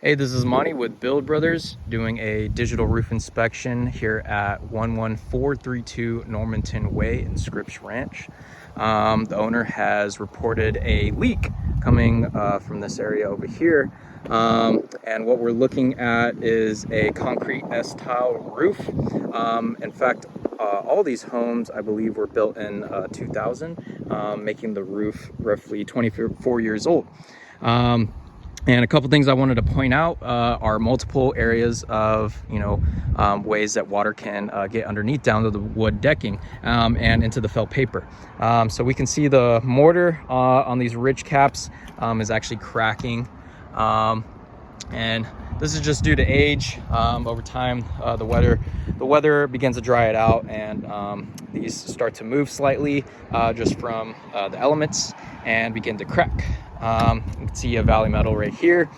Hey, this is Monty with Build Brothers doing a digital roof inspection here at 11432 Normanton Way in Scripps Ranch. The owner has reported a leak coming from this area over here. And what we're looking at is a concrete S-tile roof. In fact, all these homes, I believe, were built in 2000, making the roof roughly 24 years old. And a couple things I wanted to point out are multiple areas of, ways that water can get underneath down to the wood decking and into the felt paper. So we can see the mortar on these ridge caps is actually cracking. And this is just due to age. Over time, the weather begins to dry it out, and these start to move slightly just from the elements and begin to crack. You can see a valley metal right here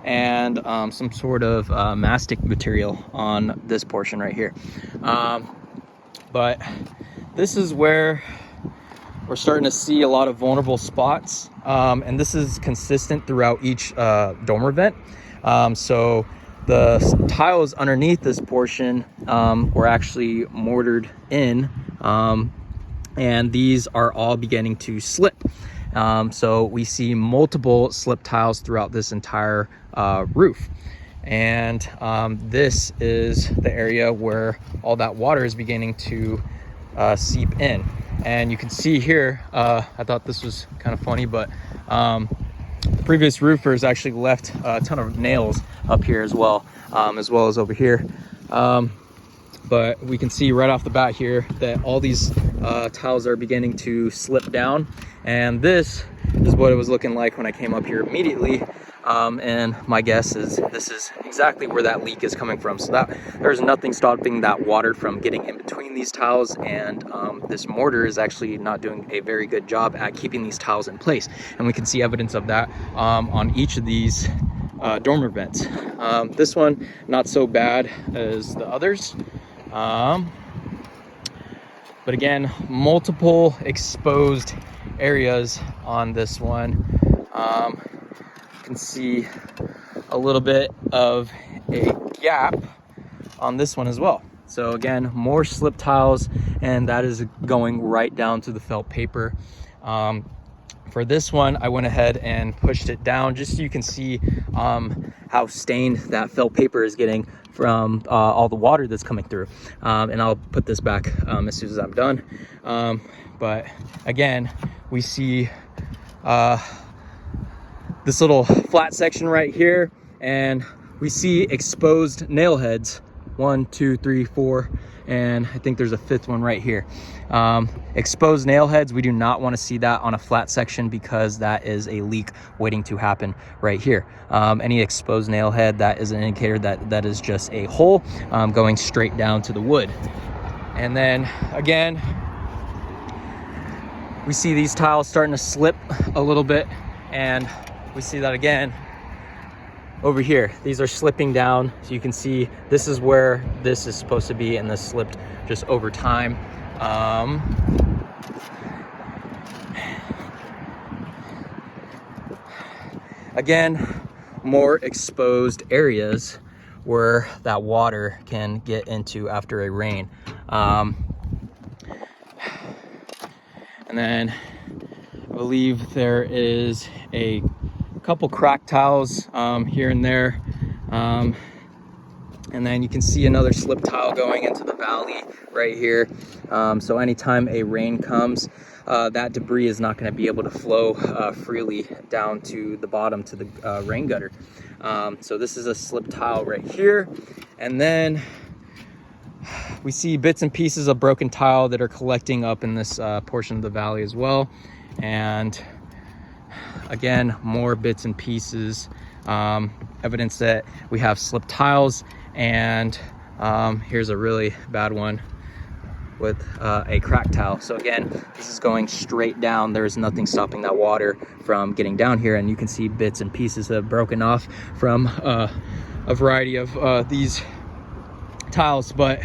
and some sort of mastic material on this portion right here. But this is where we're starting to see a lot of vulnerable spots, and this is consistent throughout each dormer vent. So the tiles underneath this portion were actually mortared in, and these are all beginning to slip. So we see multiple slip tiles throughout this entire roof. And this is the area where all that water is beginning to seep in. And you can see here, I thought this was kind of funny, but the previous roofers actually left a ton of nails up here as well as over here. But we can see right off the bat here that all these tiles are beginning to slip down, and this is what it was looking like when I came up here immediately. And my guess is this is exactly where that leak is coming from. So that there's nothing stopping that water from getting in between these tiles, and this mortar is actually not doing a very good job at keeping these tiles in place. And we can see evidence of that on each of these dormer vents. This one not so bad as the others. But again, multiple exposed areas on this one. You can see a little bit of a gap on this one as well. So again, more slip tiles, and that is going right down to the felt paper. For this one, I went ahead and pushed it down just so you can see how stained that felt paper is getting from all the water that's coming through. And I'll put this back as soon as I'm done. But again, we see this little flat section right here, and we see exposed nail heads. 1, 2, 3, 4, and I think there's a fifth one right here. Exposed nail heads, we do not want to see that on a flat section because that is a leak waiting to happen right here. Any exposed nail head, that is an indicator that is just a hole going straight down to the wood. And then again, we see these tiles starting to slip a little bit, and we see that again over here. These are slipping down, so you can see this is where this is supposed to be, and this slipped just over time. Again, more exposed areas where that water can get into after a rain. And then I believe there is a couple cracked tiles here and there, and then you can see another slip tile going into the valley right here. So anytime a rain comes, that debris is not going to be able to flow freely down to the bottom to the rain gutter. So this is a slip tile right here, and then we see bits and pieces of broken tile that are collecting up in this portion of the valley as well. And again, more bits and pieces, evidence that we have slip tiles. And here's a really bad one with a cracked tile. So again, this is going straight down. There's nothing stopping that water from getting down here, and you can see bits and pieces have broken off from a variety of these tiles. But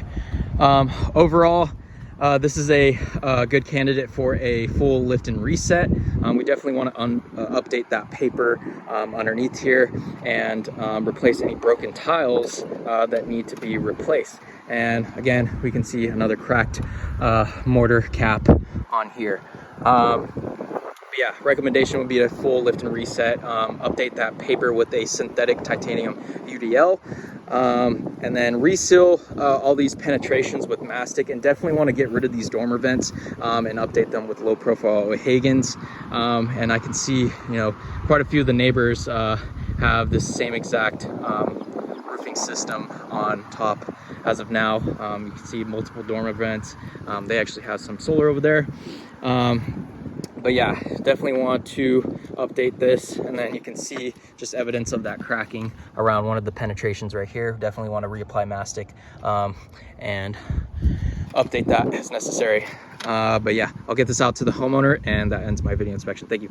overall, this is a good candidate for a full lift and reset. we definitely want to update that paper underneath here and replace any broken tiles that need to be replaced. And again, we can see another cracked mortar cap on here. Yeah, recommendation would be a full lift and reset, update that paper with a synthetic titanium UDL, and then reseal all these penetrations with mastic, and definitely want to get rid of these dormer vents and update them with low profile O'Hagan's. And I can see, quite a few of the neighbors have this same exact roofing system on top as of now. You can see multiple dormer vents. They actually have some solar over there. But yeah, definitely want to update this. And then you can see just evidence of that cracking around one of the penetrations right here. Definitely want to reapply mastic and update that as necessary. But yeah, I'll get this out to the homeowner, and that ends my video inspection. Thank you.